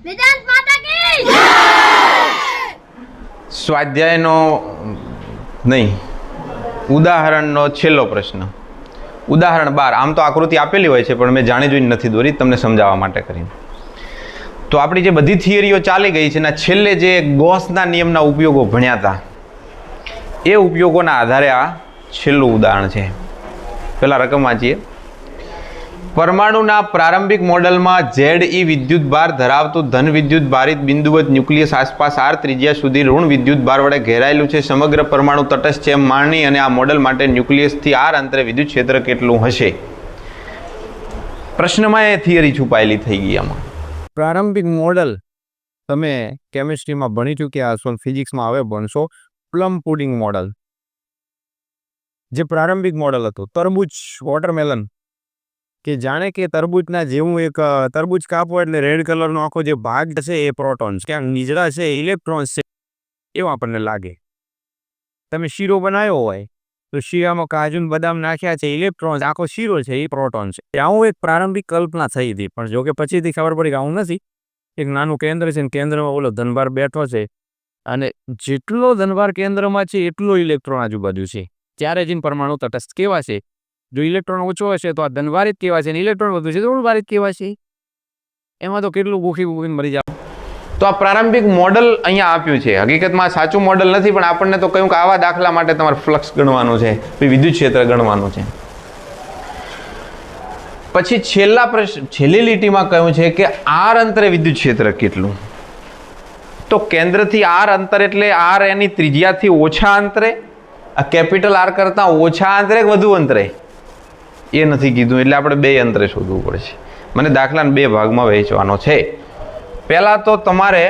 વેદાંત માતા કી સ્વાધ્યાયનો નહીં, ઉદાહરણનો છેલ્લો પ્રશ્ન. ઉદાહરણ 12. આમ તો આકૃતિ આપેલી હોય છે પણ મેં જાણી જોઈને નથી દોરી, તમને સમજાવવા માટે કરીને. તો આપણી જે બધી થિયરીઓ ચાલી ગઈ છે ને છેલ્લે જે ગોસના નિયમના ઉપયોગો ભણ્યા હતા એ ઉપયોગોના આધારે આ છેલ્લું ઉદાહરણ છે. પહેલાં રકમ વાંચીએ. પરમાણુના પ્રારંભિક મોડલમાં ZE વિદ્યુત ભાર ધરાવતું ધન વિદ્યુત ભારિત બિંદુવત ન્યુક્લિયસ આસપાસ R ત્રિજ્યા સુધી ઋણ વિદ્યુત ભાર વડે ઘેરાયેલું છે. સમગ્ર પરમાણુ તટસ્થ છે એમ માની અને આ મોડલ માટે ન્યુક્લિયસથી R અંતરે વિદ્યુત ક્ષેત્ર કેટલું હશે? પ્રશ્નમાં એ થિયરી છુપાયેલી થઈ ગઈ. આમાં પ્રારંભિક મોડલ તમે કેમિસ્ટ્રીમાં ભણી ચૂક્યા હશો, ફિઝિક્સમાં હવે ભણશો. પ્લમ પુડિંગ મોડલ, જે પ્રારંભિક મોડલ હતું. તરબૂચ, વોટરમેલન, કે જાણે કે તરબૂચના જેવું એક તરબૂચ કાપો એટલે રેડ કલરનો આખો જે ભાગ છે એ પ્રોટોન્સ, ક્યાંક નીચડા છે ઇલેક્ટ્રોન્સ છે, એવું આપણને લાગે. તમે શીરો બનાવ્યો હોય તો શીરામાં કાજુ બદામ નાખ્યા છે, ઇલેક્ટ્રોન્સ, આખો શીરો છે એ પ્રોટોન છે. આવું એક પ્રારંભિક કલ્પના થઈ હતી, પણ જોકે પછીથી ખબર પડી કે આવું નથી. એક નાનું કેન્દ્ર છે ને કેન્દ્રમાં ઓલો ધનભાર બેઠો છે અને જેટલો ધનભાર કેન્દ્રમાં છે એટલો ઇલેક્ટ્રોન આજુબાજુ છે. ત્યારે જ પરમાણુ તટસ્થ કેવા છે? જો ઇલેક્ટ્રોન ઓછો હશે તો આ ધનભારિત કેવા છે, ઇલેક્ટ્રોન વધુ છે તો ઋણભારિત કેવા છે. એમાં તો કેટલું ગોખીને મરી જાવ. તો આ પ્રારંભિક મોડલ અહીંયા આપ્યું છે. હકીકતમાં સાચું મોડલ નથી, પણ આપણને તો કહ્યું કે આવા દાખલા માટે તમારે ફ્લક્સ ગણવાનું છે, વિદ્યુત ક્ષેત્ર ગણવાનું છે. પછી છેલ્લી લીટીમાં કહ્યું છે કે R અંતરે વિદ્યુત ક્ષેત્ર કેટલું? તો કેન્દ્રથી R અંતર એટલે R એની ત્રિજ્યાથી ઓછા અંતરે, આ કેપિટલ R કરતાં ઓછા અંતરે કે વધુ અંતરે એ નથી કીધું, એટલે આપણે બે અંતરે શોધવું પડશે. મને દાખલાને બે ભાગમાં વહેંચવાનો છે. પહેલાં તો તમારે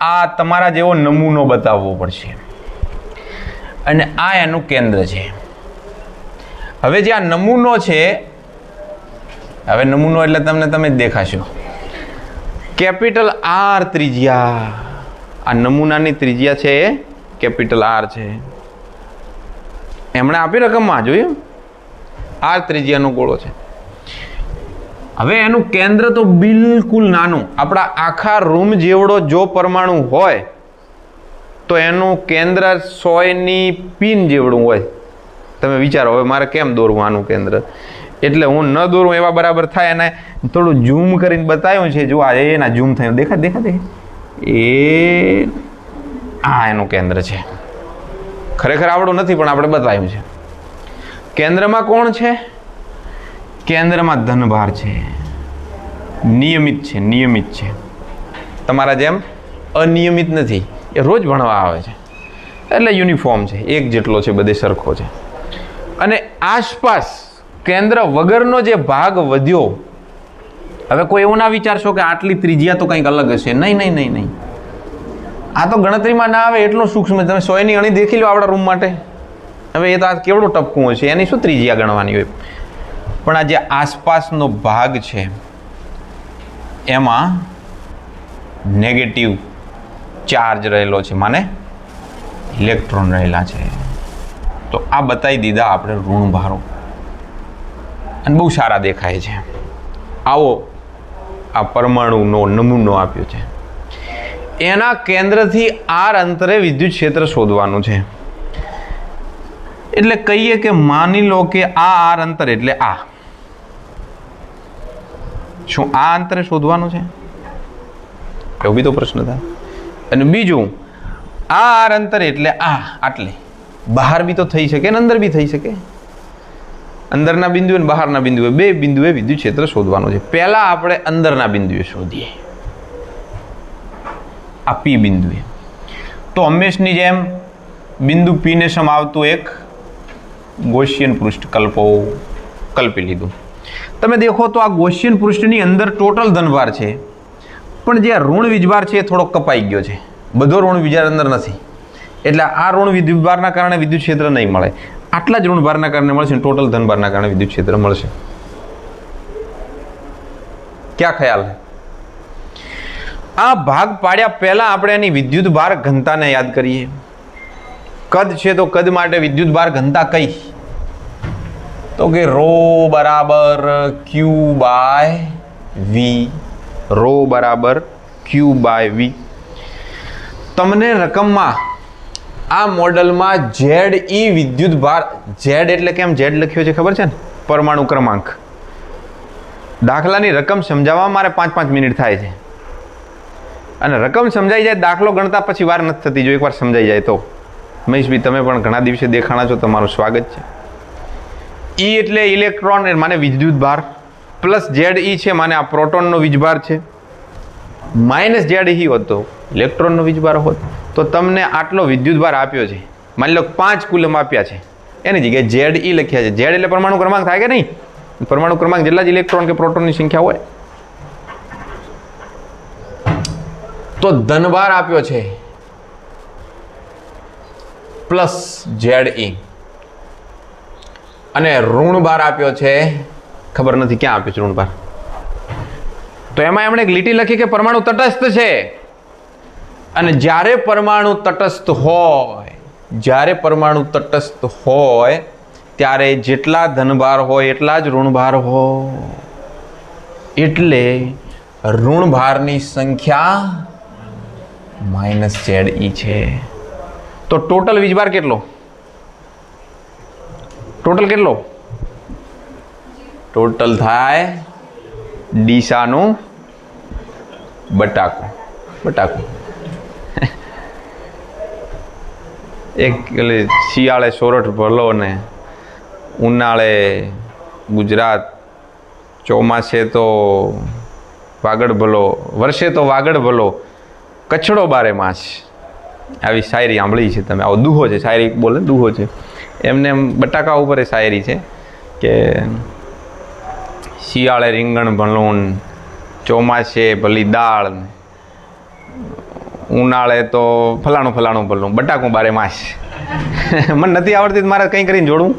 આ તમારા જેવો નમૂનો બતાવવો પડશે અને આ એનું કેન્દ્ર છે. હવે જે આ નમૂનો છે, હવે નમૂનો એટલે તમે જ દેખાશો. કેપિટલ R ત્રિજ્યા, આ નમૂનાની ત્રિજ્યા છે એ કેપિટલ R છે. એમણે આપી રકમમાં જોયું, R ત્રિજ્યાનો ગોળો છે. હવે એનું કેન્દ્ર તો બિલકુલ નાનું, આપણા આખા રૂમ જેવડો જો પરમાણુ હોય તો એનું કેન્દ્ર 100ની પિન જેવડું હોય. તમે વિચારો હવે મારે કેમ દોરવું આનું કેન્દ્ર, એટલે હું ન દોરું એવા બરાબર થાય. એને થોડું ઝૂમ કરીને બતાવ્યું છે, જો આ એના ઝૂમ થયું, દેખાય એ આ એનું કેન્દ્ર છે. ખરેખર આવડું નથી પણ આપણે બતાવ્યું છે. કેન્દ્રમાં કોણ છે? કેન્દ્રમાં ધનભાર છે, નિયમિત છે, નિયમિત છે. તમારા જેમ અનિયમિત નથી, એ રોજ ભણવા આવે છે એટલે યુનિફોર્મ છે, એક જેટલો છે, બધે સરખો છે. અને આસપાસ કેન્દ્ર વગરનો જે ભાગ વધ્યો, હવે કોઈ એવું ના વિચારશો કે આટલી ત્રિજ્યા તો કંઈક અલગ હશે. નહીં, આ તો ગણતરીમાં ના આવે એટલું સૂક્ષ્મ. તમે 100ની અણી દેખી લો આપણા રૂમ માટે. હવે એ તો આ કેવડું ટપકું હશે, એની શું ત્રિજ્યા ગણવાની હોય. પણ આ જે આસપાસનો ભાગ છે એમાં નેગેટિવ ચાર્જ રહેલો છે, માને ઇલેક્ટ્રોન રહેલા છે. તો આ બતાવી દીધા આપણે ઋણ ભારો અને બહુ સારા દેખાય છે. આવો આ પરમાણુનો નમૂનો આપ્યો છે. એના કેન્દ્રથી R અંતરે વિદ્યુત ક્ષેત્ર શોધવાનું છે. એટલે કહીએ કે માની લો કે આ R અંતર એટલે આ. શું આ અંતરે શોધવાનું છે? એવો બી તો પ્રશ્ન થાય. અને બીજું, આ R અંતર એટલે આ આટલે. બહાર બી તો થઈ શકે ને અંદર બી થઈ શકે. અંદરના બિંદુ અને બહારના બિંદુએ, બે બિંદુએ વિદ્યુત ક્ષેત્ર શોધવાનું છે. પહેલા આપણે અંદરના બિંદુએ શોધીએ, આ P બિંદુએ. તો હંમેશની જેમ બિંદુ P ને સમાવતું એક ગૌસિયન પૃષ્ઠ કલ્પી લીધું. તમે દેખો તો આ ગૌસિયન પૃષ્ઠની અંદર ટોટલ ધનભાર છે, પણ જે ઋણ વીજભાર છે એ થોડો કપાઈ ગયો છે. બધો ઋણ વીજભાર અંદર નથી, એટલે આ ઋણ વિદ્યુતભારના કારણે વિદ્યુત ક્ષેત્ર નહીં મળે. આટલા જ ઋણભારના કારણે મળશે, ટોટલ ધનભારના કારણે વિદ્યુત ક્ષેત્ર મળશે. ક્યાં ખ્યાલ? આ ભાગ પાડ્યા પહેલા આપણે એની વિદ્યુત ભાર ઘનતાને યાદ કરીએ. કદ છે તો કદ માટે વિદ્યુત ભાર ઘનતા કઈ? તો કે ρ બરાબર Q બાય V. ρ બરાબર Q/V. તમને રકમમાં આ મોડલમાં ZE વિદ્યુત ભાર, Z એટલે કેમ Z લખ્યો છે ખબર છે ને? પરમાણુ ક્રમાંક. દાખલાની રકમ સમજાવવામાં મારે 5-5 મિનિટ થાય છે, અને રકમ સમજાઈ જાય દાખલો ગણતા પછી વાર નથી થતી. જો એકવાર સમજાઈ જાય તો. મહેશભાઈ તમે પણ ઘણા દિવસે દેખાણા છો, તમારું સ્વાગત છે. E એટલે ઇલેક્ટ્રોન માને વિદ્યુત ભાર, પ્લસ ZE છે માને આ પ્રોટોનનો વીજભાર છે, માઇનસ ZE હોત તો ઇલેક્ટ્રોનનો વીજભાર હોત. તો તમને આટલો વિદ્યુત ભાર આપ્યો છે, માની લો 5 કુલમ આપ્યા છે, એની જગ્યાએ ZE લખ્યા છે. Z એટલે પરમાણુ ક્રમાંક થાય કે નહીં? પરમાણુ ક્રમાંક જેટલા જ ઇલેક્ટ્રોન કે પ્રોટોનની સંખ્યા હોય. તો ધનભાર આપ્યો છે પ્લસ ZE, અને ઋણ ભાર આપ્યો છે, ખબર નથી ક્યાં આપ્યો છે ઋણ ભાર. તો એમાં એમણે એક લીટી લખી કે પરમાણુ તટસ્થ છે, અને જ્યારે પરમાણુ તટસ્થ હોય ત્યારે જેટલા ધનભાર હોય એટલા જ ઋણભાર હોય, એટલે ઋણભારની સંખ્યા -ZE છે. તો ટોટલ વીજભાર કેટલો? ટોટલ થાય ડીસાનું બટાકું. એક શિયાળે સોરઠ ભલો ને ઉનાળે ગુજરાત, ચોમાસે તો વાગડ ભલો, વર્ષે તો વાગડ ભલો, કચ્છડો બારે માસ. આવી શાયરી સાંભળી છે તમે? આવો દુહો છે, શાયરી બોલે દુહો છે. એમને એમ બટાકા ઉપર એ શાયરી છે કે શિયાળે રીંગણ ભલું, ચોમાસે ભલી દાળ, ઉનાળે તો ફલાણું ભલું, બટાકું બારે માસ. મને નથી આવડતી મારે કંઈ કરીને જોડવું,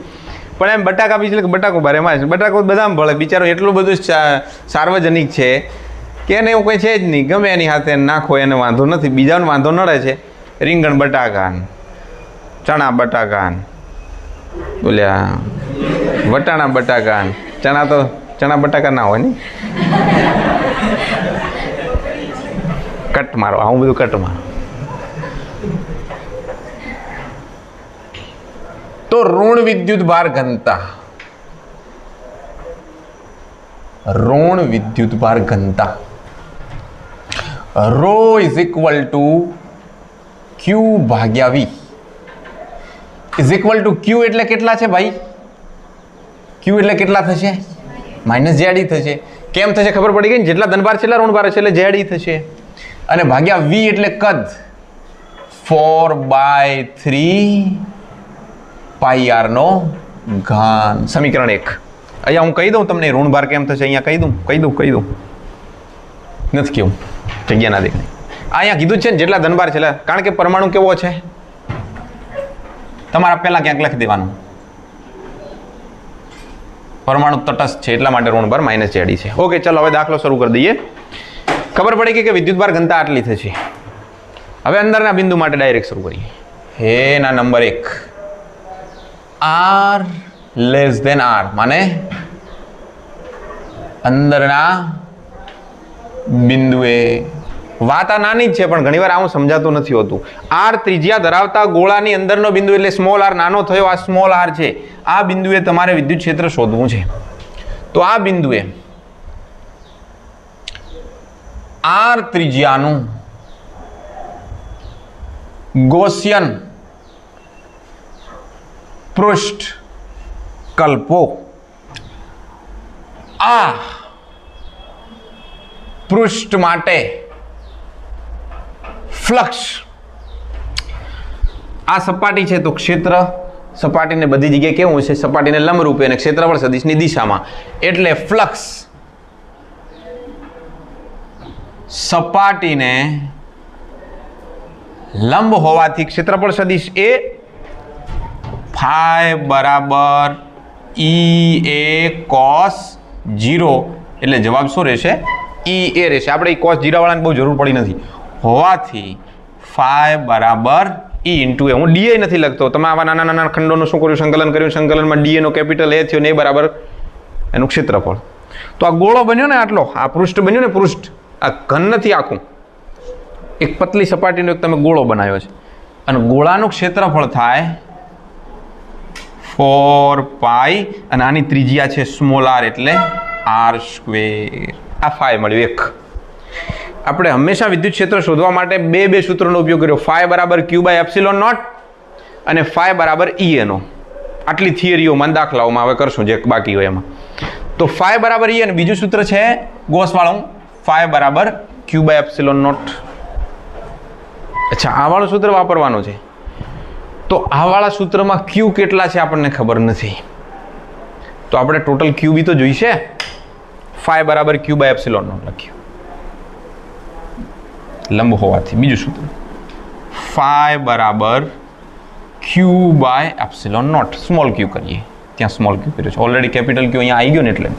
પણ એમ બટાકા બીજું બટાકું બારે માસ. બટાકું બધામાં ભળે, બિચારો એટલું બધું સાર્વજનિક છે કે એને એવું કંઈ છે જ નહીં, ગમે એની હાથે નાખો એને વાંધો નથી, બીજાને વાંધો નડે છે. રીંગણ બટાકા, ચણા બટાકા, બોલ્યા વટાણા બટાકા, ચણા બટાકા ના હોય ને, કટ મારો, આવું બધું કટ મારો. તો ઋણ વિદ્યુત ભાર ઘનતા, ρ is equal to Q/V. Is equal to Q એટલે કેટલા છે ભાઈ? Q એટલે કેટલા થશે? -ZE થશે. કેમ થશે ખબર પડી ગઈ ને? જેટલા ધનભાર છે એટલા ઋણભાર છે એટલે ZE થશે, અને ભાગ્યા V એટલે કદ, 4/3πr નો ઘાન. સમીકરણ 1. અહીંયા હું કહી દઉં તમને ઋણભાર કેમ થશે. અહીંયા કહી દઉં નથી કેવું, જગ્યા ના દેખાય. અહીંયા કીધું છે ને જેટલા ધનભાર છે, કારણ કે પરમાણુ કેવો છે તમારા પહેલા ક્યાંક લખી દેવાનું. પરમાણુ તટસ્થ છે એટલા માટે ઋણભાર -ZE છે. ઓકે, ચાલો હવે દાખલો શરૂ કરી દઈએ. ખબર પડી ગઈ કે વિદ્યુતભાર ઘનતા આટલી થશે. હવે અંદરના બિંદુ માટે ડાયરેક્ટ શરૂ કરીએ. ના નંબર 1, R R માને અંદરના બિંદુએ. વાત આ નાની જ છે પણ ઘણીવાર આવું સમજાતું નથી હોતું. R ત્રિજ્યા ધરાવતા ગોળાની અંદરનો બિંદુ એટલે સ્મોલ r નાનો થયો, આ સ્મોલ r છે. આ બિંદુએ તમારે વિદ્યુત ક્ષેત્ર શોધવું છે. તો આ બિંદુએ R ત્રિજ્યાનું ગૌસિયન પૃષ્ઠ કલ્પો. આ પૃષ્ઠ માટે ફ્લક્સ, આ સપાટી છે તો ક્ષેત્ર સપાટીને બધી જગ્યાએ કેવું છે? સપાટીને લંબરૂપે અને ક્ષેત્રફળ સદિશની દિશામાં. એટલે ફ્લક્સ સપાટીને લંબ હોવાથી ક્ષેત્રફળ સદિશ એ phi બરાબર EA cos 0, એટલે જવાબ શું રહેશે? EA રહેશે. આપણે cos 0 વાળાને બહુ જરૂર પડી નથી, હોવાથી phi બરાબર E ઇન્ટુ એ. હું DA નથી લખતો, તમે આવા નાના નાના ખંડોનું શું કર્યું? સંકલનમાં DA નો કેપિટલ A થયો ને એ બરાબર એનું ક્ષેત્રફળ. તો આ ગોળો બન્યો ને આટલો, આ પૃષ્ઠ બન્યું ને, પૃષ્ઠ આ ઘન નથી આખું, એક પતલી સપાટીનો એક તમે ગોળો બનાવ્યો છે અને ગોળાનું ક્ષેત્રફળ થાય 4 પાઈ અને આની ત્રિજ્યા છે સ્મોલ આર એટલે r². આ ફાઈ મળ્યું એક. આપણે હંમેશા વિદ્યુત ક્ષેત્ર શોધવા માટે બે સૂત્રોનો ઉપયોગ કર્યો. ફાઈ બરાબર Q/ε0 અને ફાઈ બરાબર ENO. આટલી થિયરીઓમાં દાખલાઓમાં હવે કરશું જે બાકી હોય એમાં. તો ફાઈ બરાબર E અને બીજું સૂત્ર છે ગોસવાળું ફાઈ બરાબર Q/ε0. અચ્છા, આ વાળું સૂત્ર વાપરવાનું છે. તો આ વાળા સૂત્રમાં Q કેટલા છે આપણને ખબર નથી, તો આપણે ટોટલ Q બી તો જોઈશે. ફાઈ બરાબર Q/ε0 લખ્યું લંબ હોવાથી. બીજું સૂત્ર ફાઈ બરાબર Q/ε0 સ્મોલ Q કરીએ, ત્યાં સ્મોલ Q કર્યો છે ઓલરેડી. કેપિટલ Q અહીંયા આવી ગયો ને એટલે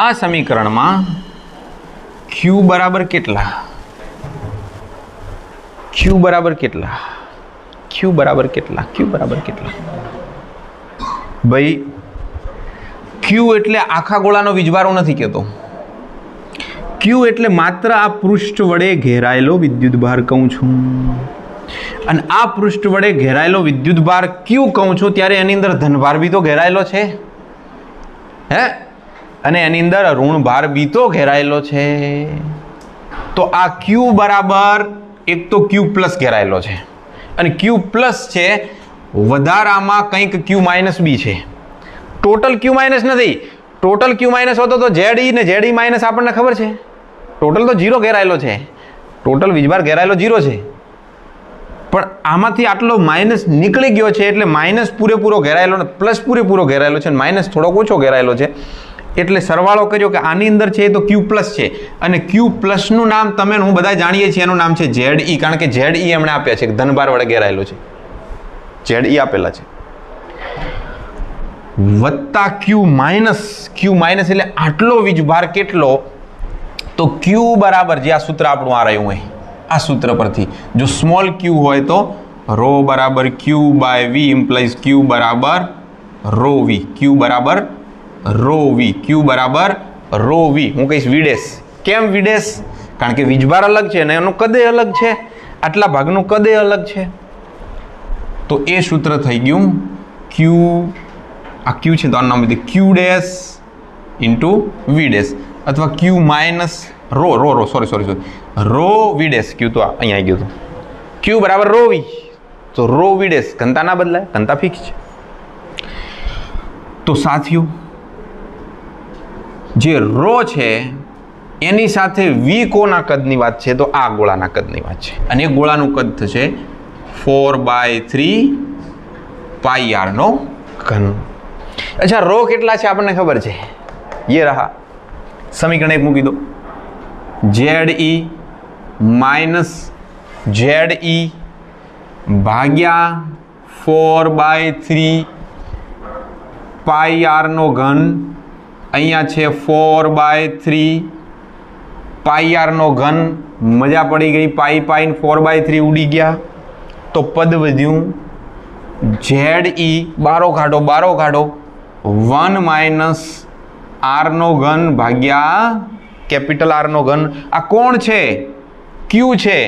આ સમીકરણમાં Q બરાબર કેટલા, Q બરાબર કેટલા, Q બરાબર કેટલા, Q બરાબર કેટલા? ભાઈ Q એટલે આખા ગોળાનો વીજભાર હું નથી કહેતો. Q એટલે માત્ર આ પૃષ્ઠ વડે ઘેરાયેલો વિદ્યુતભાર કહું છું. અને આ પૃષ્ઠ વડે ઘેરાયેલો વિદ્યુતભાર Q કહું છું ત્યારે એની અંદર ધનભાર બી તો ઘેરાયેલો છે, હે, અને એની અંદર ઋણભાર બી તો ઘેરાયેલો છે. તો આ Q બરાબર એક તો Q પ્લસ ઘેરાયેલો છે અને Q પ્લસ છે, વધારામાં કંઈક Q માઇનસ બી છે. ટોટલ Q માઇનસ નથી. ટોટલ Q માઇનસ હોતો તો ZE ને ZE માઇનસ આપણને ખબર છે. ટોટલ તો 0 ઘેરાયેલો છે, ટોટલ વીજભાર ઘેરાયેલો 0 છે, પણ આમાંથી આટલો માઇનસ નીકળી ગયો છે એટલે માઇનસ પૂરેપૂરો ઘેરાયેલો ને પ્લસ પૂરેપૂરો ઘેરાયેલો છે અને માઇનસ થોડોક ઓછો ઘેરાયેલો છે. એટલે સરવાળો કર્યો કે આની અંદર છે તો Q પ્લસ છે અને Q પ્લસનું નામ તમે હું બધા જાણીએ છીએ, એનું નામ છે ZE, કારણ કે ZE એમણે આપ્યા છે, ધનભાર વડે ઘેરાયેલો છે, ZE આપેલા છે. વત્તા Q માઇનસ એટલે આટલો વીજભાર કેટલો, તો Q બરાબર જે આ સૂત્ર આપણું આ રહ્યું અહીં, આ સૂત્ર પરથી જો સ્મોલ Q હોય તો ρ બરાબર Q/V ઇમ્પ્લાઇઝ Q બરાબર ρV, Q બરાબર ρV, Q બરાબર ρV. હું કહીશ V'. કેમ V'? કારણ કે વીજભાર અલગ છે અને એનું કદે અલગ છે, આટલા ભાગનું કદે અલગ છે. તો એ સૂત્ર થઈ ગયું Q, આ Q છે તો આનું નામ લીધું Q' ઇન્ટુ V' અથવા Q minus sorry ρV'. Q તો અહીંયા આવી ગયું હતું. Q બરાબર ρV, તો ρV'. ઘનતા ના બદલાય, ઘનતા ફિક્સ છે. તો સાથીઓ જે ρ છે એની સાથે V કોના કદની વાત છે, તો આ ગોળાના કદની વાત છે અને એ ગોળાનું કદ થશે 4/3 πr નો ઘન. અચ્છા, ρ કેટલા છે આપણને ખબર છે, ये रहा. समीकरण एक मूकी दो, ZE माइनस ZE भाग्या 4/3 πr નો ઘન. અહીંયા છે 4/3 πr નો ઘન. મજા પડી ગઈ, પાઈ ને 4/3 ઉડી ગયા તો પદ વધ્યું ZE, બારો કાઢો 1 માઇનસ R નો ઘન ભાગ્યા કેપિટલ R નો ઘન. આ કોણ છે? Q છે.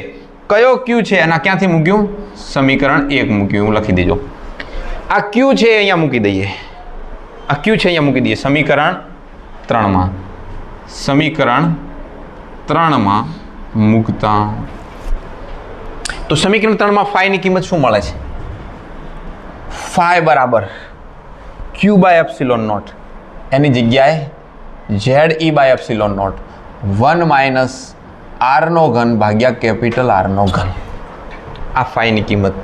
કયો Q છે? અને ક્યાંથી મૂક્યું? સમીકરણ 1 મૂક્યું, લખી દેજો. આ Q છે અહીંયા મૂકી દઈએ, આ Q છે અહીંયા મૂકી દઈએ સમીકરણ 3માં. સમીકરણ 3માં મૂકતા તો સમીકરણ 3માં ફાઈની કિંમત શું મળે છે? ફાઈ બરાબર Q/ε0, એની જગ્યાએ ZE/ε0 1 માઇનસ R નો ઘન ભાગ્યા કેપિટલ R નો ઘન. આ ફાઈની કિંમત.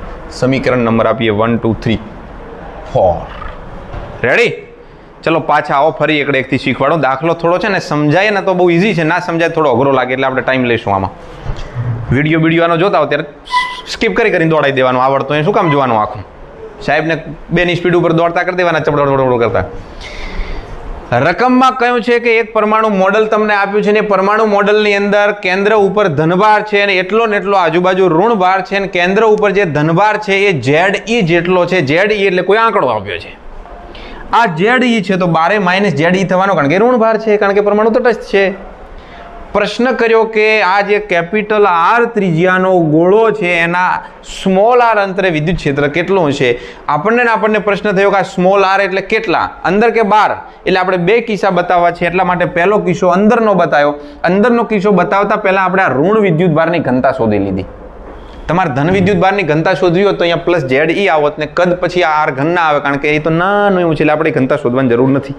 સમીકરણ નંબર આપીએ 1 2 3 4. રેડી? ચલો પાછા આવો, ફરી એકથી શીખવાડો. દાખલો થોડો છે ને સમજાય ને તો બહુ ઇઝી છે, ના સમજાય થોડો અઘરો લાગે એટલે આપણે ટાઈમ લઈશું આમાં. વિડીયો આનો જોતા હો ત્યારે સ્કીપ કરીને દોડાઈ દેવાનું. આવડતો એ શું કામ જોવાનું આખું? સાહેબને 2ની સ્પીડ ઉપર દોડતા કરી દેવાના, ચપડો કરતા. રકમમાં કહ્યું છે કે એક પરમાણુ મોડલ તમને આપ્યું છે ને પરમાણુ મોડલની અંદર કેન્દ્ર ઉપર ધનભાર છે અને એટલો ને એટલો આજુબાજુ ઋણભાર છે અને કેન્દ્ર ઉપર જે ધનભાર છે એ ZE જેટલો છે. ZE એટલે કોઈ આંકડો આપ્યો છે. આ ZE છે તો બારે માઇનસ ZE થવાનો, કારણ કે ઋણભાર છે, કારણ કે પરમાણુ તટસ્થ છે. પ્રશ્ન કર્યો કે આ જે કેપિટલ આર ત્રિજ્યાનો ગોળો છે એના સ્મોલ આર અંતરે વિદ્યુત ક્ષેત્ર કેટલું છે. આપણને પ્રશ્ન થયો કે આ સ્મોલ આર એટલે કેટલા, અંદર કે બહાર. એટલે આપણે બે કિસ્સા બતાવવા છે, એટલા માટે પહેલો કિસ્સો અંદરનો બતાવ્યો. અંદરનો કિસ્સો બતાવતા પહેલા આપણે આ ઋણ વિદ્યુત ભારની ઘનતા શોધી લીધી. તમારે ધન વિદ્યુત ભારની ઘનતા શોધવી હોય તો અહીંયા પ્લસ ઝેડ ઈ આવત ને કદ પછી આ આર ઘન ના આવે, કારણ કે એ તો નાનું એવું છે એટલે આપણે ઘનતા શોધવાની જરૂર નથી.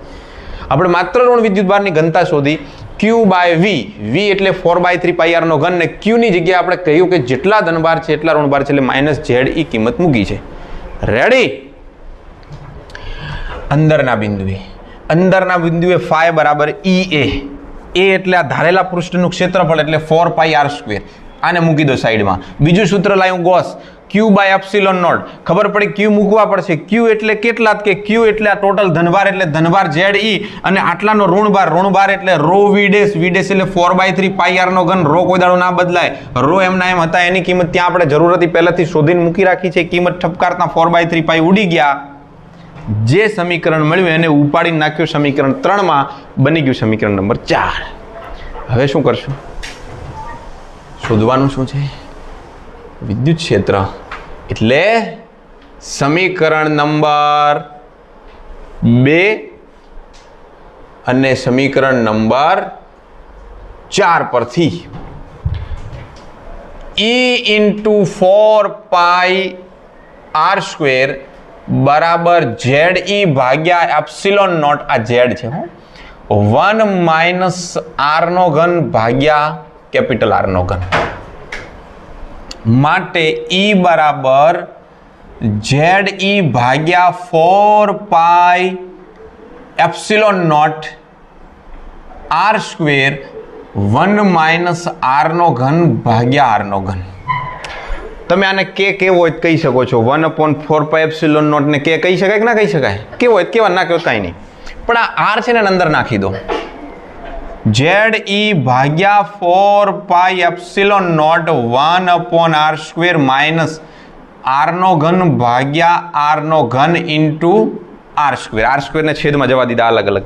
આપણે માત્ર ઋણ વિદ્યુત ભારની ઘનતા શોધી Q બાય V. V એટલે 4/3 પાઈ આર નો ઘન ને Q ની જગ્યાએ આપણે કહ્યું કે જેટલા ધનભાર છે એટલા ઋણભાર છે, એટલે માઇનસ ઝેડ ઈ કિંમત મૂકી છે. રેડી. અંદરના બિંદુએ ફાઈ બરાબર EA. એ એટલે આ ધારેલા પૃષ્ઠનું ક્ષેત્રફળ એટલે 4 પાઈ આર સ્ક્વેર. આને મૂકી દો સાઈડમાં. બીજું સૂત્ર લાવ્યું Gauss, Q by epsilon naught. ખબર પડી Q મૂકવા પડશે. Q એટલે કેટલા, કે Q એટલે આ ટોટલ ધનભાર એટલે ધનભાર ઝેડ ઈ, અને આટલાનો ઋણભાર એટલે રો V ડેશ એટલે 4/3 પાઈ આર નો ઘન. રો કોઈ દાડો ના બદલાય, રો એમના એમ હતા, એની કિંમત ત્યાં આપણે જરૂર હતી પહેલાથી શોધીને મૂકી રાખી છે. કિંમત ઠપકારતા 4/3 પાઈ ઉડી ગયા. જે સમીકરણ મળ્યું એને ઉપાડીને નાખ્યું સમીકરણ 3 માં, બની ગયું સમીકરણ નંબર 4. હવે શું કરશું? શોધવાનું શું છે? વિદ્યુત ક્ષેત્ર. એટલે સમીકરણ નંબર 2 અને સમીકરણ નંબર 4 પરથી E into 4 pi R square બરાબર ઝેડ ઈ ભાગ્યા એપ્સિલોન નોટ, આ ઝેડ છે 1 માઇનસ આર નો ઘન ભાગ્યા કેપિટલ આર નો ઘન. માટે E બરાબર ઝેડ ઈ ભાગ્યા 4 pi epsilon naught R square 1 minus r નો ઘન ભાગ્યા આર નો ઘન. તમે આને કે કેવો હોય કહી શકો છો. 1/4 પાઈ એપ્સિલોન નોટ ને કે કહી શકાય કે ના કહી શકાય? કેવો હોય કેવા ના કહો કાંઈ નહીં, પણ આ આર છે ને અંદર નાખી દો. ઝેડ ઈ ભાગ્યા 4 pi epsilon naught 1/r square minus r નો ઘન ભાગ્યા આર નો ઘન into r square. R square ને છેદમાં જવા દીધા અલગ અલગ.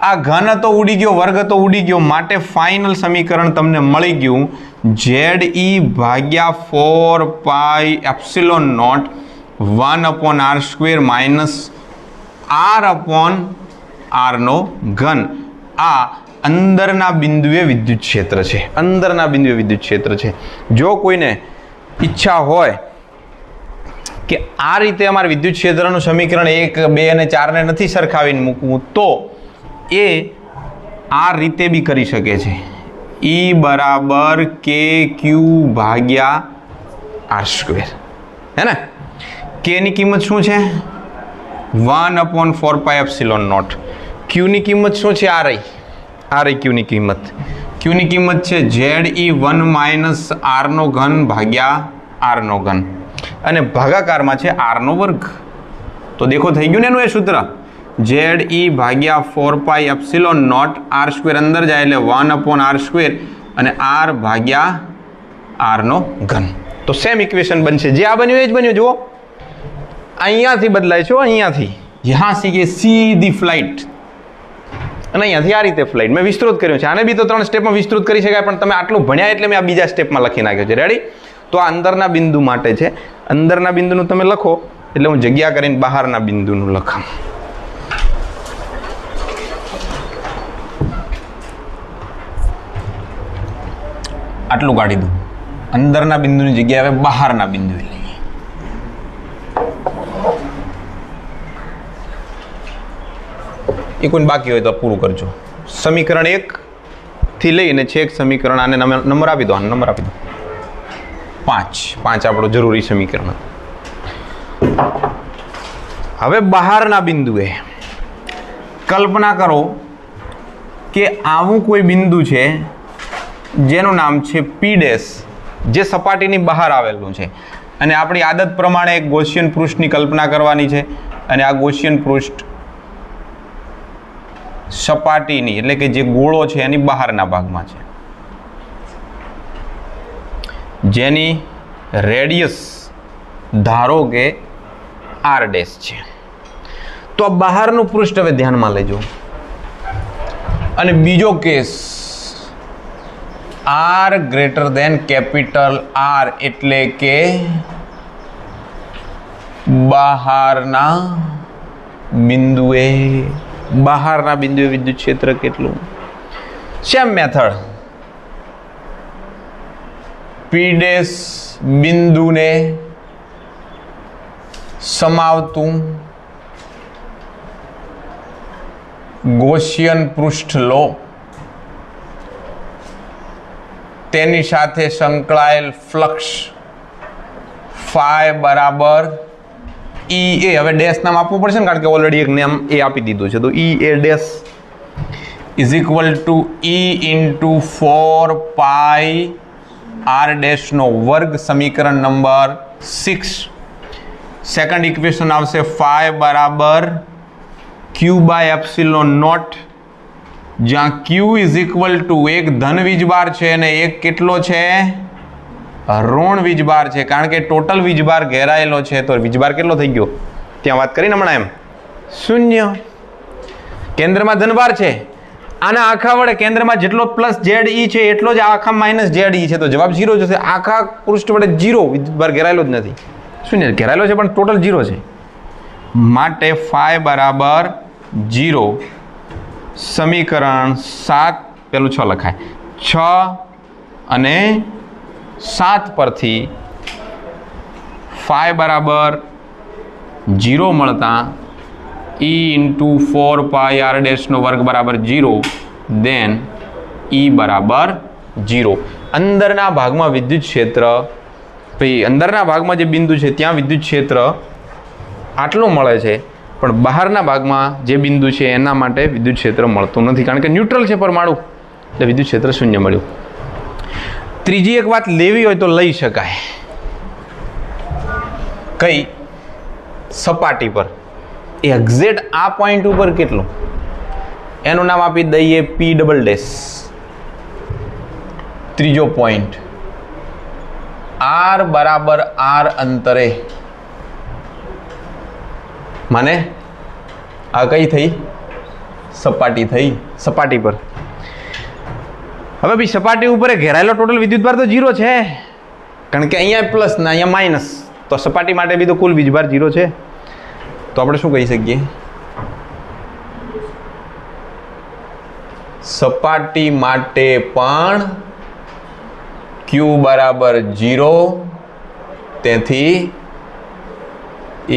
આ ઘન તો ઉડી ગયો, વર્ગ તો ઉડી ગયો, માટે ફાઇનલ સમીકરણ તમને મળી ગયું ઝેડ ઈ ભાગ્યા 4 pi epsilon naught 1/r square minus r/r નો ઘન. આ અંદરના બિંદુએ વિદ્યુત ક્ષેત્ર છે. અંદરના બિંદુએ વિદ્યુત ક્ષેત્ર છે. જો કોઈને ઈચ્છા હોય કે આ રીતે અમારે વિદ્યુત ક્ષેત્રનું સમીકરણ 1, 2 અને 4 ને નથી સરખાવીને મૂકવું, તો એ આ રીતે બી કરી શકે છે. E બરાબર KQ ભાગ્યા આર સ્ક્વેર, હે ને? K ની કિંમત શું છે? 1/4 પાઈ એપ્સિલોન નોટ. Q ની કિંમત શું છે? આ રહી Q ની કિંમત. Q ની કિંમત છે ઝેડ ઈ 1 માઇનસ આર નો ઘન ભાગ્યા આર નો ઘન, અને ભાગાકારમાં છે આર નો વર્ગ. તો દેખો થઈ ગયું ને એનું એ સૂત્ર. ઝેડ ઈ ભાગ્યા 4 pi epsilon naught R square અંદર જાય એટલે 1/r સ્ક્વેર અને આર ભાગ્યા આર નો ઘન. તો સેમ ઇક્વેશન બનશે. જે આ બન્યું એ જ બન્યું. જુઓ અહીંયાથી બદલાય છે, અહીંયાથી યહાં સે સીધી ફ્લાઇટ, અને અહીંયાથી આ રીતે ફ્લાઇટ. મેં વિસ્તૃત કર્યું છે. આને બી તો 3 સ્ટેપમાં વિસ્તૃત કરી શકાય, પણ તમે આટલું ભણ્યા એટલે મેં આ બીજા સ્ટેપમાં લખી નાખ્યો છે. રેડી? તો આ અંદરના બિંદુ માટે છે. અંદરના બિંદુનું તમે લખો એટલે હું જગ્યા કરીને બહારના બિંદુનું લખાം. આટલું કાઢી દઉં. અંદરના બિંદુની જગ્યાએ હવે બહારના બિંદુ લઈએ. એ કોઈ બાકી હોય તો પૂરું કરજો. સમીકરણ 1 થી લઈને છેક સમીકરણ, આને નંબર આપી દો. આને નંબર આપી દો 5. 5 આપણો જરૂરી સમીકરણ. હવે બહારના બિંદુએ કલ્પના કરો કે આવું કોઈ બિંદુ છે જેનું નામ છે P ડેશ, જે સપાટીની બહાર આવેલું છે, અને આપણી આદત પ્રમાણે એક ગૌસિયન પૃષ્ઠની કલ્પના કરવાની છે. અને આ ગૌસિયન પૃષ્ઠ સપાટીની એટલે કે જે ગોળો છે એની બહારના ભાગમાં છે, જેની રેડિયસ ધારો કે r ડેશ છે. તો આ બહારનું પૃષ્ઠ હવે ધ્યાનમાં લેજો. અને બીજો case R greater than capital R એટલે કે બહારના બિંદુએ વિદ્યુત ક્ષેત્ર કેટલું? સેમ મેથડ, પી ડેશ બિંદુને સમાવતું ગૌસિયન પૃષ્ઠ લો, તેની સાથે સંકળાયેલ ફ્લક્સ ફાઈ બરાબર ઈ એ. હવે ડેશ નામ આપવું પડશે ને, કારણ કે ઓલરેડી એક નામ એ આપી દીધું છે. તો E A dash is equal to E into 4 pi r ડેશનો વર્ગ, સમીકરણ નંબર 6. સેકન્ડ ઇક્વેશન આવશે ફાઈ બરાબર ક્યુ બાય એપ્સિલોન નોટ, જ્યાં ક્યુ ઇઝ ઇક્વલ ટુ એક ધન વીજભાર છે અને એક કેટલો છે? ઋણ વીજભાર છે. કારણ કે ટોટલ વીજભાર ઘેરાયેલો છે, તો વીજભાર કેટલો થઈ ગયો? ત્યાં વાત કરીને હમણાં એમ 0. કેન્દ્રમાં ધનભાર છે, આના આખા વડે કેન્દ્રમાં જેટલો પ્લસ ઝેડ ઈ છે એટલો જ આખા માઇનસ ઝેડ ઈ છે, તો જવાબ 0 જશે. આખા પૃષ્ઠ વડે 0, વિદ્યુતભાર ઘેરાયેલો જ નથી. શૂન્ય ઘેરાયેલો છે પણ ટોટલ 0 છે, માટે ફાઈ બરાબર 0. સમીકરણ 7 પેલું 6 લખાય, 6 અને 7 પરથી ફાઈ બરાબર 0 મળતા ઈ ઇન્ટુ 4 પાઈ આર ડેશનો વર્ગ બરાબર 0, દેન ઈ બરાબર 0. અંદરના ભાગમાં વિદ્યુત ક્ષેત્ર, અંદરના ભાગમાં જે બિંદુ છે ત્યાં વિદ્યુત ક્ષેત્ર આટલું મળે છે, પણ બહારના ભાગમાં જે બિંદુ છે એના માટે વિદ્યુત ક્ષેત્ર મળતું નથી, કારણ કે ન્યુટ્રલ છે પરમાણુ, એટલે વિદ્યુત ક્ષેત્ર 0 મળ્યું. ત્રીજી એક વાત લેવી હોય તો લઈ શકાય. કઈ? સપાટી પર એક્ઝેક્ટ આ પોઈન્ટ ઉપર કેટલું, એનું નામ આપી દઈએ પી ડબલ ડેશ. ત્રીજો પોઈન્ટ આર બરાબર આર અંતરે, માને આ કઈ થઈ? સપાટી થઈ. સપાટી પર હવે ભાઈ સપાટી ઉપર ઘેરાયેલો ટોટલ વિદ્યુતભાર તો 0 છે, કારણ કે અહીંયા પ્લસ ને અહીંયા માઇનસ, તો સપાટી માટે બી તો કુલ વીજભાર 0 છે. તો આપણે શું કહી શકીએ? સપાટી માટે પણ ક્યુ બરાબર 0, તેથી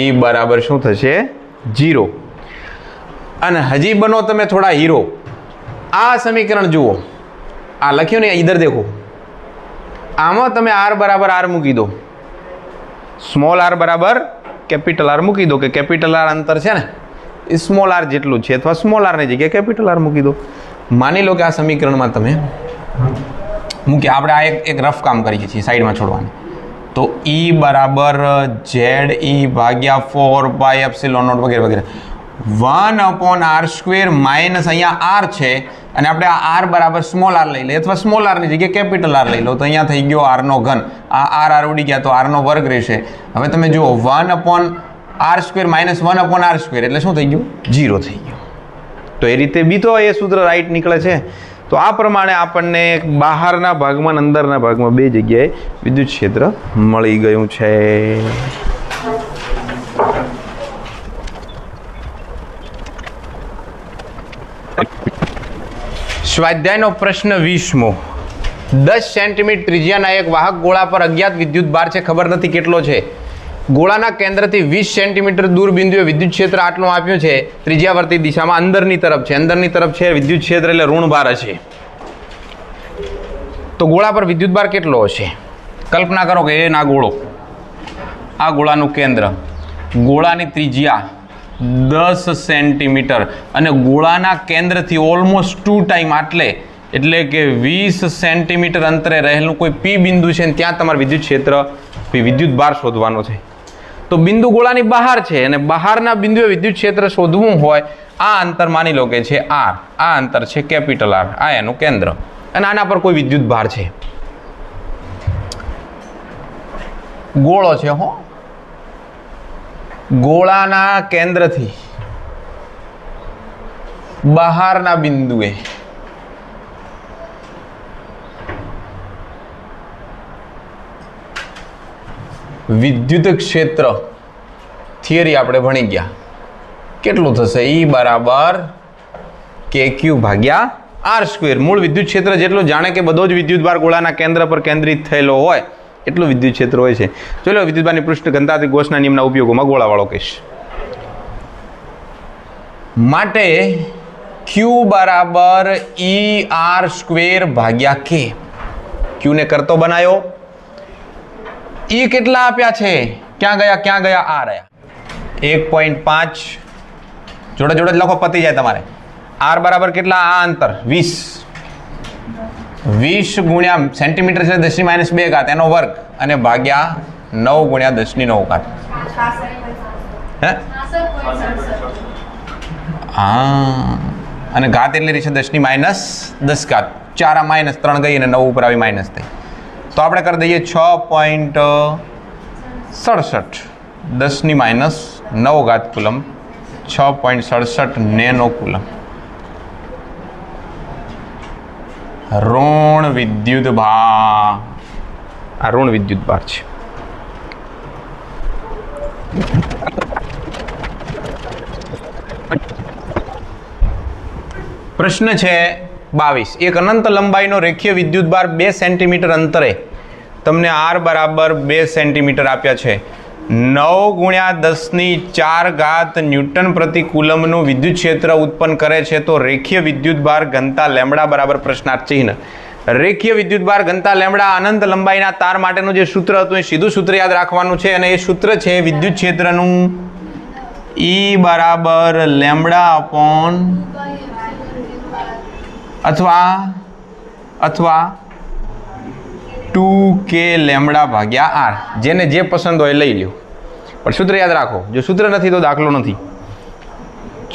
ઈ બરાબર શું થશે? 0. અને હજી બનો તમે થોડા હીરો. આ સમીકરણ જુઓ, આ લખ્યું ને ઇધર દેખો, આમાં તમે આર બરાબર આર મૂકી દો, સ્મોલ આર બરાબર કેપિટલ આર મૂકી દો, કે કેપિટલ આર અંતર છે ને એ સ્મોલ આર જેટલું છે, અથવા સ્મોલ આરની જગ્યાએ કેપિટલ આર મૂકી દો. માની લો કે આ સમીકરણમાં તમે મૂકી, આપણે આ એક રફ કામ કરીએ છીએ સાઈડમાં છોડવાની, તો ઈ બરાબર ઝેડ ઈ ભાગ્યા 4 પાઈ એપ્સિલોન નોટ વગેરે વગેરે 1/r² માઇનસ અહીંયા આર છે, અને આપણે આ આર બરાબર સ્મોલ આર લઈ લઈએ, અથવા સ્મોલ આરની જગ્યાએ કેપિટલ આર લઈ લો, તો અહીંયા થઈ ગયો આરનો ઘન, આ આર ઉડી ગયા તો આરનો વર્ગ રહેશે. હવે તમે જુઓ 1/r² માઇનસ 1/r², એટલે શું થઈ ગયું? 0 થઈ ગયું. તો એ રીતે બી તો એ સૂત્ર રાઈટ નીકળે છે. તો આ પ્રમાણે આપણને બહારના ભાગમાં અને અંદરના ભાગમાં બે જગ્યાએ વિદ્યુત ક્ષેત્ર મળી ગયું છે. સ્વાધ્યાયનો પ્રશ્ન 20મો. 10 સેન્ટીમીટર ત્રિજ્યાના એક વાહક ગોળા પર અજ્ઞાત વિદ્યુત ભાર છે, ખબર નથી કેટલો છે. ગોળાના કેન્દ્રથી 20 સેન્ટીમીટર દૂર બિંદુએ વિદ્યુત ક્ષેત્ર આટલું આપ્યું છે, ત્રિજ્યાવર્તી દિશામાં અંદરની તરફ છે. અંદરની તરફ છે વિદ્યુત ક્ષેત્ર એટલે ઋણ ભાર હશે. તો ગોળા પર વિદ્યુત ભાર કેટલો હશે? કલ્પના કરો કે એ ના ગોળો, આ ગોળાનું કેન્દ્ર, ગોળાની ત્રિજ્યા 10 સેન્ટીમીટર, અને ગોળાના કેન્દ્રથી ઓલમોસ્ટ 2 ટાઈમ એટલે કે 20 સેન્ટીમીટર અંતરે રહેલું કોઈ પી બિંદુ છે, ને ત્યાં તમારે વિદ્યુત ક્ષેત્ર વિદ્યુત ભાર શોધવાનો છે. તો બિંદુ ગોળાની બહાર છે, અને બહારના બિંદુએ વિદ્યુત ક્ષેત્ર શોધવું હોય, આ અંતર માની લો કે છે આર, આ અંતર છે કેપિટલ આર, આ એનું કેન્દ્ર, અને આના પર કોઈ વિદ્યુત ભાર છે. ગોળો છે હો, ગોળાના કેન્દ્રથી બહારના બિંદુએ વિદ્યુત ક્ષેત્ર થિયરી આપણે ભણી ગયા. કેટલું થશે? E બરાબર KQ ભાગ્યા R². મૂળ વિદ્યુત ક્ષેત્ર જેટલું, જાણે કે બધો જ વિદ્યુતભાર ગોળાના કેન્દ્ર પર કેન્દ્રિત થયેલો હોય એટલું વિદ્યુત ક્ષેત્ર હોય છે. ચલો વિદ્યુતભારની પૃષ્ઠ ઘનતાથી ગૌસના નિયમના ઉપયોગોમાં ગોળાવાળો કહીશ. માટે Q બરાબર ER² ભાગ્યા K. Q ને કરતો બનાવ્યો. E કેટલા આપ્યા છે? ક્યાં ગયા? આ રહ્યા 1.5. જોડે જોડે જ લખો, પતી જાય તમારે. R બરાબર કેટલા? આ અંતર 20 ગુણ્યા સેન્ટીમીટર છે 10⁻², એનો વર્ગ, અને ભાગ્યા 9 ગુણ્યા 10⁹. હે? હા, અને ઘાત એટલી રહી છે 10⁻10. 4 આ માઇનસ 3 ગઈ અને 9 ઉપર આવી માઇનસ થઈ. તો આપણે કરી દઈએ 6.67 10⁻9 કુલમ, 6.67 નેનો કુલમ. ઋણ વિદ્યુત ભાર, આ ઋણ વિદ્યુત ભાર છે. પ્રશ્ન છે 22. એક અનંત લંબાઈનો રેખીય વિદ્યુત ભાર 2 સેન્ટીમીટર અંતરે તમને R બરાબર 2 સેન્ટીમીટર આપ્યા છે. 9 ગુણ્યા 10⁴ ન્યૂટન પ્રતિ કુલમનું વિદ્યુત ક્ષેત્ર ઉત્પન્ન કરે છે. તો રેખીય વિદ્યુત ભાર ઘનતા લેમ્બડા બરાબર પ્રશ્નાર્થ ચિહ્ન. રેખીય વિદ્યુત ભાર ઘનતા લેમ્બડા અનંત લંબાઈના તાર માટેનું જે સૂત્ર હતું એ સીધું સૂત્ર યાદ રાખવાનું છે, અને એ સૂત્ર છે વિદ્યુત ક્ષેત્રનું E બરાબર લેમ્બડા અપોન અથવા 2K લેમ્બડા ભાગ્યા R. જેને જે પસંદ હોય લઈ લ્યો, પણ સૂત્ર યાદ રાખો. જો સૂત્ર નથી તો દાખલો નથી.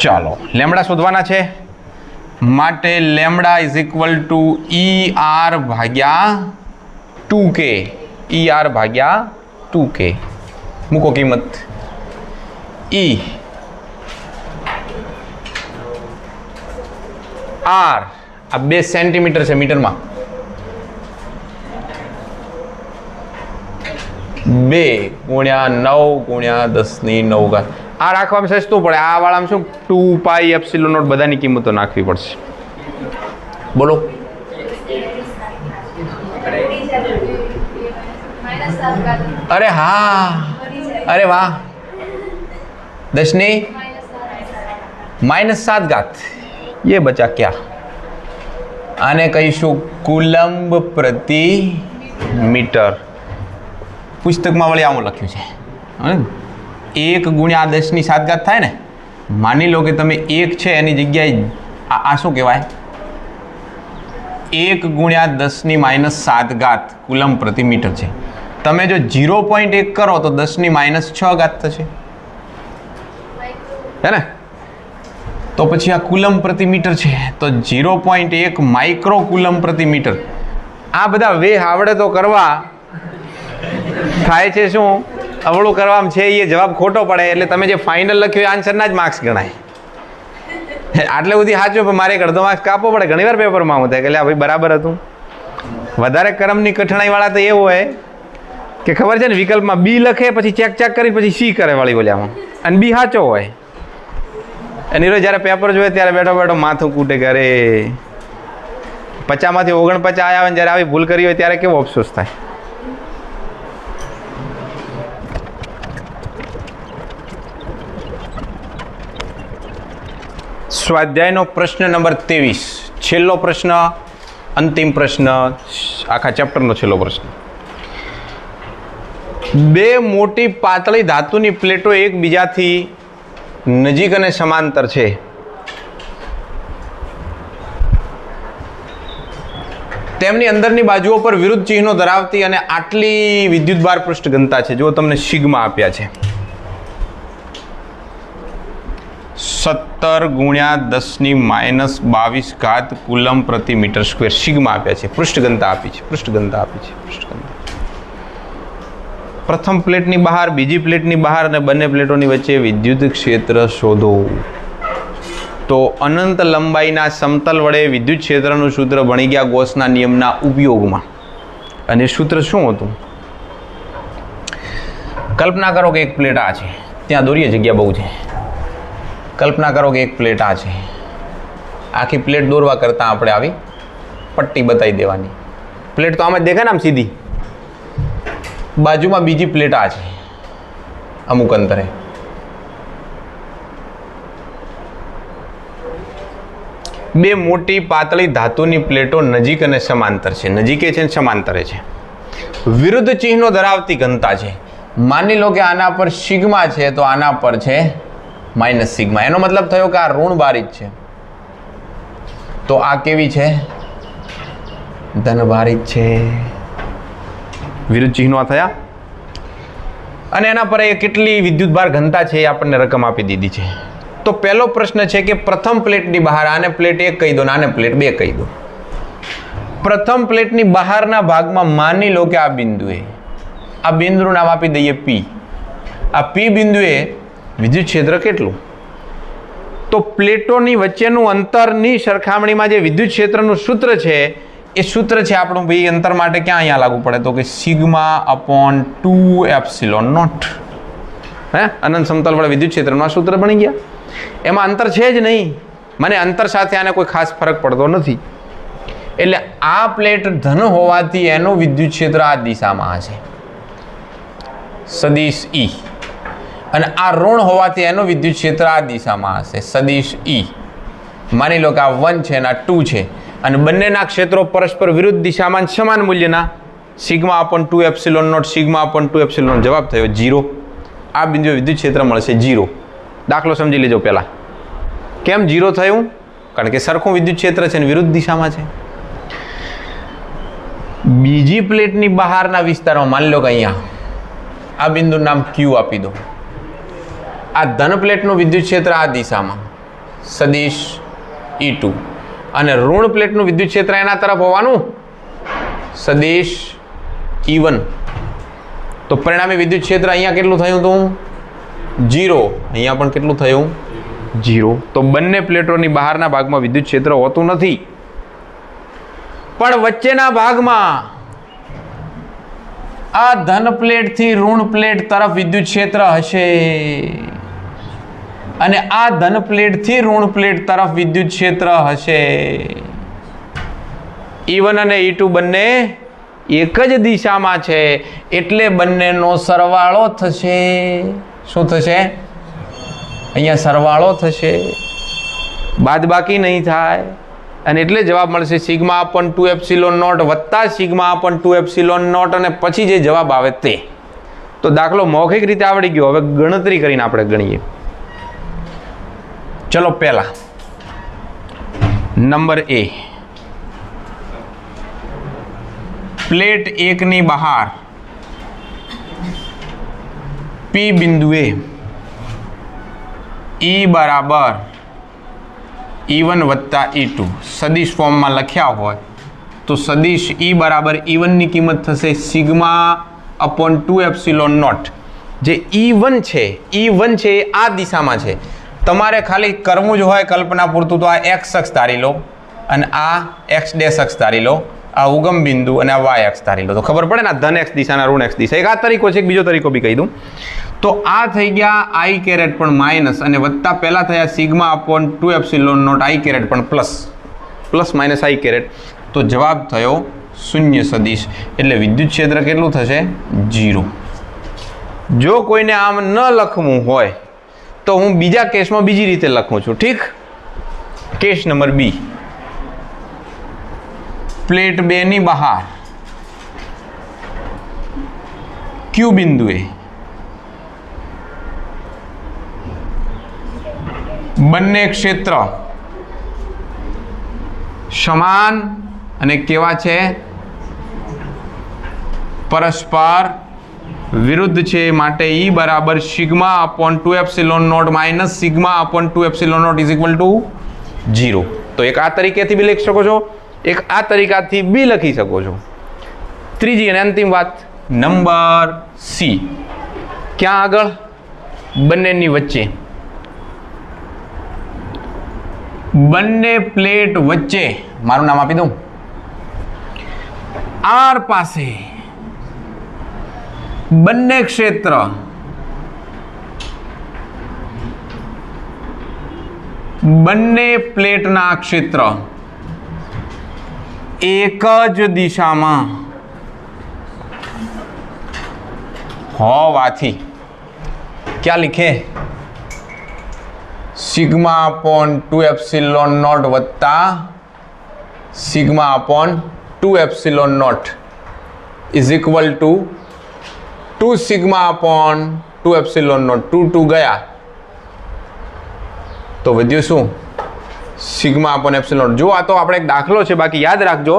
ચાલો લેમ્બડા શોધવાના છે. માટે lambda is equal two ER ભાગ્યા 2K. ER ભાગ્યા 2K. મૂકો કિંમત. E R આ 2 સેન્ટીમીટર છે મીટરમાં. 2 ગુણ્યા 9 ગુણ્યા 10⁹. આ રાખવામાં સસ્તું પડે. આ વાળામાં શું 2πε0 બધાની કિંમતો નાખવી પડશે. બોલો. અરે હા, અરે વાહ. 10⁻⁻7. ये बचा क्या? आने कहीशु कूलम्ब प्रति मीटर. पुस्तक में वળી આવું લખ્યું છે. 1 ગુણ્યા 10⁷ થાય ને. માની લો કે તમે 1 છે એની જગ્યાએ આ શું કહેવાય? 1 ગુણ્યા 10⁻⁷ કુલમ પ્રતિ મીટર છે. તમે જો 0.1 કરો તો 10⁻⁶ થશે, હે ને? તો પછી આ કુલમ પ્રતિ મીટર છે, તો 0.1 માઇક્રો કુલમ પ્રતિ મીટર. આ બધા વે આવડે તો કરવા થાય છે શું? અવળું કરવામાં છે એ જવાબ ખોટો પડે, એટલે તમે જે ફાઇનલ લખ્યું એ આન્સરના જ માર્ક્સ ગણાય. આટલે બધી સાચું, પણ મારે એક અડધો માર્ક્સ કાપવો પડે. ઘણીવાર પેપરમાં હું થાય કે ભાઈ બરાબર હતું. વધારે ક્રમની કઠણાઈવાળા તો એવું હોય કે ખબર છે ને, વિકલ્પમાં બી લખે પછી ચેક કરી પછી સી કરે વાળી બોલ્યામાં, અને બી સાચો હોય. અને રોજ જ્યારે પેપર જોઈએ ત્યારે બેઠો બેઠો માથું કૂટે કે અરે 50માંથી 49 આવ્યા હોય, જ્યારે આવી ભૂલ કરી હોય ત્યારે કેવો અફસોસ થાય. સ્વાધ્યાયનો પ્રશ્ન નંબર 23, છેલ્લો પ્રશ્ન, અંતિમ પ્રશ્ન, આખા ચેપ્ટરનો છેલ્લો પ્રશ્ન. 2 મોટી પાતળી ધાતુની પ્લેટો એકબીજાથી નજીક અને સમાંતર છે. તેમની અંદરની બાજુઓ પર વિરુદ્ધ ચિહ્નો ધરાવતી અને આટલી વિદ્યુતભાર પૃષ્ઠ ઘનતા છે. જો તમને સિગ્મા આપ્યા છે 17 ગુણ્યા 10⁻22 કુલમ પ્રતિ મીટર સ્ક્વેર. સિગ્મા આપ્યા છે, પૃષ્ઠ ઘનતા આપી છે, પૃષ્ઠ ઘનતા આપી છે, પૃષ્ઠ ઘનતા. પ્રથમ પ્લેટની બહાર, બીજી પ્લેટની બહાર અને બંને પ્લેટોની વચ્ચે વિદ્યુત ક્ષેત્ર શોધો. તો અનંત લંબાઈના સમતલ વડે વિદ્યુત ક્ષેત્રનું સૂત્ર ભણી ગયા ગૌસના નિયમના ઉપયોગમાં. અને સૂત્ર શું હતું? કલ્પના કરો કે એક પ્લેટ આ છે, ત્યાં દોરીએ જગ્યા બહુ છે. કલ્પના કરો કે એક પ્લેટ આ છે, આખી પ્લેટ દોરવા કરતાં આપણે આવી પટ્ટી બતાવી દેવાની. પ્લેટ તો આમ જ દેખાય ને, આમ સીધી. બાજુમાં બીજી પ્લેટ આ છે અમુક અંતરે. બે મોટી પાતળી ધાતુની પ્લેટો નજીક અને સમાંતર છે. નજીકે છે અને સમાંતરે છે. વિરુદ્ધ ચિહ્નો ધરાવતી ઘનતા છે. માની લો કે આના પર સિગ્મા છે તો આના પર છે માઇનસ સિગ્મા. એનો મતલબ થયો કે આ ઋણ ભારિત છે, તો આ કેવી છે? ધન ભારિત છે. વિરુદ્ધ ચિહ્નો થયા. અને એના પર એ કેટલી વિદ્યુતભાર ઘનતા છે એ આપણને રકમ આપી દીધી છે. તો પહેલો પ્રશ્ન છે કે પ્રથમ પ્લેટની બહાર, આને પ્લેટ 1 કહી દો ને આને પ્લેટ 2 કહી દો. પ્રથમ પ્લેટની બહારના ભાગમાં માની લો કે આ બિંદુએ, આ બિંદુનું નામ આપી દઈએ P. આ P બિંદુએ વિદ્યુત ક્ષેત્ર કેટલું? તો પ્લેટોની વચ્ચેનું અંતરની સરખામણીમાં જે વિદ્યુત ક્ષેત્રનું સૂત્ર છે એ સૂત્ર છે આપણું ભાઈ અંતર માટે ક્યાં અહીંયા લાગુ પડે? તો કે σ/2ε0. હે, અનંત સમતલ વડે વિદ્યુત ક્ષેત્રનું આ સૂત્ર બની ગયા. એમાં અંતર છે જ નહીં, મને અંતર સાથે આને કોઈ ખાસ ફરક પડતો નથી. એટલે આ પ્લેટ ધન હોવાથી એનું વિદ્યુત ક્ષેત્ર આ દિશામાં હશે, સદિશ E. અને આ ઋણ હોવાથી એનું વિદ્યુત ક્ષેત્ર આ દિશામાં હશે, સદિશ E. માની લો કે આ 1 છે અને આ 2 છે, અને બંનેના ક્ષેત્રો પરસ્પર વિરુદ્ધ દિશામાં સમાન મૂલ્યના, σ/2ε0 σ/2ε0. જવાબ થયો 0. આ બિંદુએ વિદ્યુત ક્ષેત્ર મળશે 0. દાખલો સમજી લેજો પહેલા. કેમ 0 થયું? કારણ કે સરખું વિદ્યુત ક્ષેત્ર છે અને વિરુદ્ધ દિશામાં છે. બીજી પ્લેટની બહારના વિસ્તારમાં માની લો કે અહીંયા આ બિંદુનું નામ Q આપી દો. આ ધન પ્લેટનું વિદ્યુત ક્ષેત્ર આ દિશામાં, સદિશ E2. અને ઋણ પ્લેટનું વિદ્યુત ક્ષેત્ર એના તરફ હોવાનું, સદિશ E1. તો પરિણામી વિદ્યુત ક્ષેત્ર અહીંયા કેટલું થયું હતું? 0. અહીંયા પણ કેટલું થયું? 0. તો બંને પ્લેટોની બહારના ભાગમાં વિદ્યુત ક્ષેત્ર હોતું નથી, પણ વચ્ચેના ભાગમાં આ ધન પ્લેટથી ઋણ પ્લેટ તરફ વિદ્યુત ક્ષેત્ર હશે, અને આ ધન પ્લેટથી ઋણ પ્લેટ તરફ વિદ્યુત ક્ષેત્ર હશે. E1 અને E2 બંને એક જ દિશામાં છે, એટલે બંનેનો સરવાળો થશે. શું થશે? અહીંયા સરવાળો થશે, બાદબાકી નહીં થાય. અને એટલે જવાબ મળશે σ/2ε0 વત્તા σ/2ε0, અને પછી જે જવાબ આવે તે. તો દાખલો મૌખિક રીતે આવડી ગયો. હવે ગણતરી કરીને આપણે ગણીએ. ચલો, પહેલા નંબર A. પ્લેટ 1 ની બહાર P બિંદુએ E બરાબર E1 વત્તા E2 સદિશ ફોર્મમાં લખ્યા હોય તો સદિશ E બરાબર E1 ની કિંમત થશે σ/2ε0. જે E1 છે એ આ દિશામાં છે. તમારે ખાલી કરવું જ હોય કલ્પના પૂરતું તો આ x અક્ષ ધારી લો, અને આ x ડેશ અક્ષ ધારી લો, આ ઉગમ બિંદુ અને આ y અક્ષ ધારી લો, તો ખબર પડે ને ધન x દિશાના ઋણ x દિશા. એક આ તરીકો છે, એક બીજો તરીકો બી કહી દઉં. તો આ થઈ ગયા i કેરેટ પણ માઇનસ, અને વત્તા પહેલા થયા σ/2ε0 i કેરેટ પણ પ્લસ માઇનસ i કેરેટ. તો જવાબ થયો શૂન્ય સદિશ. એટલે વિદ્યુત ક્ષેત્ર કેટલું થશે? 0. જો કોઈને આમ ન લખવું હોય તો હું બીજા કેસમાં બીજી રીતે લખું છું. ઠીક? Case number B. પ્લેટ 2 ની બહાર Q બિંદુએ બંને ક્ષેત્ર સમાન અને કેવા છે? પરસ્પર વિરુદ્ધ છે. માટે E બરાબર σ/2ε0 માઇનસ σ/2ε0 ઇઝ ઇક્વલ ટુ 0. તો એક આ તરીકેથી બી લખી શકો છો, એક આ તરીકાથી બી લખી શકો છો. ત્રીજી અને અંતિમ વાત નંબર C. ક્યાં આગળ? બંનેની વચ્ચે, બંને પ્લેટ વચ્ચે મારું નામ આપી દઉં, R પાસે બંને ક્ષેત્ર બંને પ્લેટના ક્ષેત્ર એક જ દિશામાં હોવાથી क्या लिखे सिग्मा अपॉन 2 एप्सिलॉन नॉट वत्ता sigma upon 2 epsilon naught is equal to 2 sigma upon 2 epsilon naught 2 गया तो વધ્યું શું સિગ્મા અપોન એપ્સિલોન. જો આ તો આપણે એક દાખલો છે, બાકી યાદ રાખજો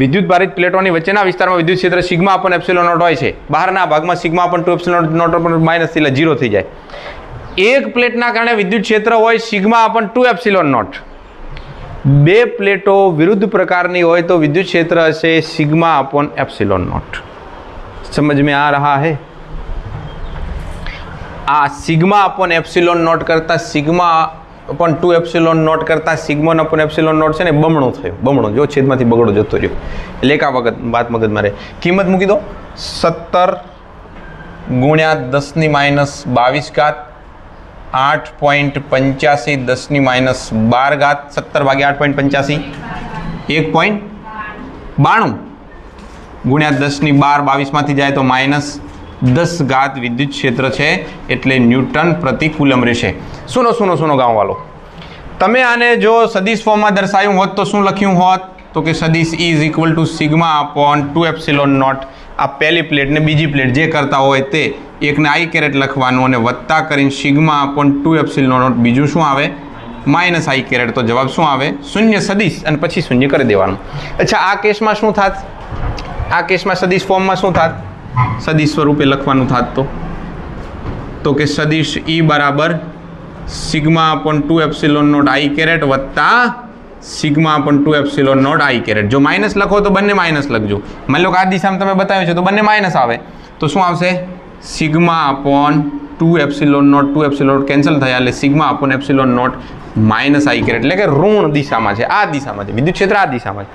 વિદ્યુત ભારિત પ્લેટોની વચ્ચેના વિસ્તારમાં વિદ્યુત ક્ષેત્ર સિગ્મા અપોન એપ્સિલોન નોટ હોય છે. બહારના ભાગમાં sigma upon 2 epsilon naught upon minus એટલે 0 થઈ જાય. એક પ્લેટના કારણે વિદ્યુત ક્ષેત્ર હોય સિગ્મા અપોન 2 એપ્સિલોન નોટ. બે પ્લેટો વિરુદ્ધ પ્રકારની હોય તો વિદ્યુત ક્ષેત્ર હશે સિગ્મા અપોન એપ્સિલોન નોટ. સમજ में आ रहा है? આ સિગ્મા અપોન એપ્સિલોન નોટ કરતા સિગ્મા અપોન 2 એપ્સિલોન નોટ કરતા સિગ્મા અપોન એપ્સિલોન નોટ છે ને બમણો થયો. બમણો જો છેદમાંથી બગડો જતો રહ્યો એટલે એક આ વખત વાત મગજમાં રહે. કિંમત મૂકી દો 17 ગુણ્યા 10 ની -22 ઘાત 8.85 10 ની -12 ઘાત 17 ભાગ્યા 8.85 1.92 ગુણ્યા 10 ની 12 22માંથી જાય તો -10 ઘાત વિદ્યુત ક્ષેત્ર છે એટલે ન્યૂટન પ્રતિ કુલમ રહેશે. સુનો ગામવાલો, તમે આને જો સદિશ ફોર્મમાં દર્શાવ્યું હોત તો શું લખ્યું હોત? તો કે સદિશ is equal to sigma upon 2 epsilon naught. આ પહેલી પ્લેટ ને બીજી પ્લેટ જે કરતા હોય તે એકને આઈ કેરેટ લખવાનું અને વત્તા કરીને સિગ્મા અપોન 2 એપ્સિલોન નોટ, બીજું શું આવે? Minus I caret. તો જવાબ શું આવે? શૂન્ય સદિશ અને પછી શૂન્ય કરી દેવાનું. અચ્છા, આ કેસમાં શું થાત? આ કેસમાં સદિશ ફોર્મમાં શું થાત? સદિશ સ્વરૂપે લખવાનું થાત તો કે સદિશ ઈ બરાબર sigma upon 2 epsilon naught i caret વત્તા sigma upon 2 epsilon naught i caret. જો માઇનસ લખો તો બંને માઇનસ લખજો. માની લો કે આ દિશામાં તમે બતાવ્યું છે તો બંને માઇનસ આવે તો શું આવશે? Sigma upon 2 epsilon naught 2 epsilon naught cancel થયા એટલે sigma upon epsilon naught minus I caret એટલે કે ઋણ દિશામાં છે. આ દિશામાં છે વિદ્યુત ક્ષેત્ર, આ દિશામાં છે.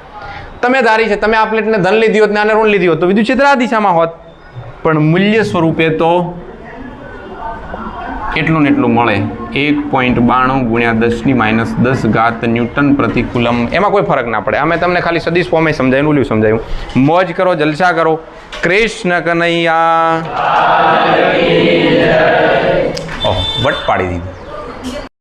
તમે ધારી છે તમે આ પ્લેટને ધન લીધી હોત ને આને ઋણ લીધી હોત તો વિદ્યુત ક્ષેત્ર આ દિશામાં હોત, પણ મૂલ્ય સ્વરૂપે તો એટલું ને એટલું મળે 1.92 ગુણ્યા 10 ની -10 ઘાત ન્યૂટન પ્રતિ કુલમ. એમાં કોઈ ફરક ના પડે. અમે તમને ખાલી સદિશ ફોર્મે સમજાવ્યું, ઓલું સમજાવ્યું. મોજ કરો, જલસા કરો. કૃષ્ણ કનૈયા. ઓહ, વટ પાડી દીધું.